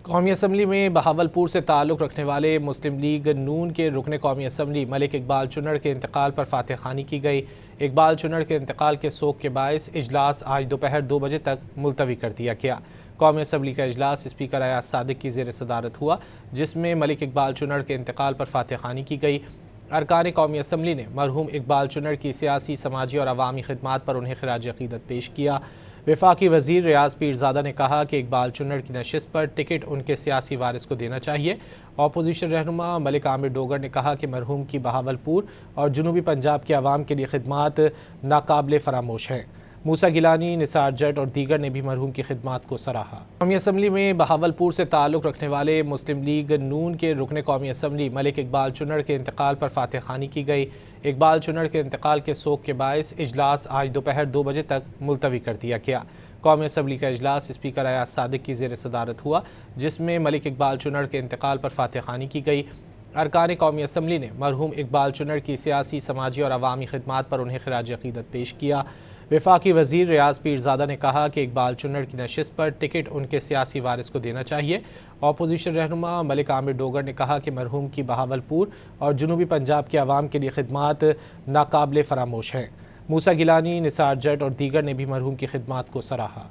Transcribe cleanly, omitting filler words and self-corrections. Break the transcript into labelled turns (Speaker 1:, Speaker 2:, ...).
Speaker 1: قومی اسمبلی میں بہاولپور سے تعلق رکھنے والے مسلم لیگ نون کے رکن قومی اسمبلی ملک اقبال چنڑ کے انتقال پر فاتح خوانی کی گئی۔ اقبال چنڑ کے انتقال کے سوگ کے باعث اجلاس آج دوپہر 2 بجے تک ملتوی کر دیا گیا۔ قومی اسمبلی کا اجلاس اسپیکر ایاز صادق کی زیر صدارت ہوا، جس میں ملک اقبال چنڑ کے انتقال پر فاتح خوانی کی گئی۔ ارکان قومی اسمبلی نے مرحوم اقبال چنڑ کی سیاسی، سماجی اور عوامی خدمات پر انہیں خراج عقیدت پیش کیا۔ وفاقی وزیر ریاض پیرزادہ نے کہا کہ اقبال چنڑ کی نشست پر ٹکٹ ان کے سیاسی وارث کو دینا چاہیے۔ اپوزیشن رہنما ملک عامر ڈوگر نے کہا کہ مرحوم کی بہاولپور اور جنوبی پنجاب کے عوام کے لیے خدمات ناقابل فراموش ہیں۔ موسیٰ گیلانی، نثار جٹ اور دیگر نے بھی مرحوم کی خدمات کو سراہا۔ قومی اسمبلی میں بہاولپور سے تعلق رکھنے والے مسلم لیگ نون کے رکن قومی اسمبلی ملک اقبال چنڑ کے انتقال پر فاتح خوانی کی گئی۔ اقبال چنڑ کے انتقال کے سوگ کے باعث اجلاس آج دوپہر 2 بجے تک ملتوی کر دیا گیا۔ قومی اسمبلی کا اجلاس اسپیکر ایاز صادق کی زیر صدارت ہوا، جس میں ملک اقبال چنڑ کے انتقال پر فاتح خوانی کی گئی۔ ارکان قومی اسمبلی نے مرحوم اقبال چنڑ کی سیاسی، سماجی اور عوامی خدمات پر انہیں خراج عقیدت پیش کیا۔ وفاقی وزیر ریاض پیرزادہ نے کہا کہ اقبال چنڑ کی نشست پر ٹکٹ ان کے سیاسی وارث کو دینا چاہیے۔ اپوزیشن رہنما ملک عامر ڈوگر نے کہا کہ مرحوم کی بہاولپور اور جنوبی پنجاب کے عوام کے لیے خدمات ناقابل فراموش ہیں۔ موسیٰ گیلانی، نثار جٹ اور دیگر نے بھی مرحوم کی خدمات کو سراہا۔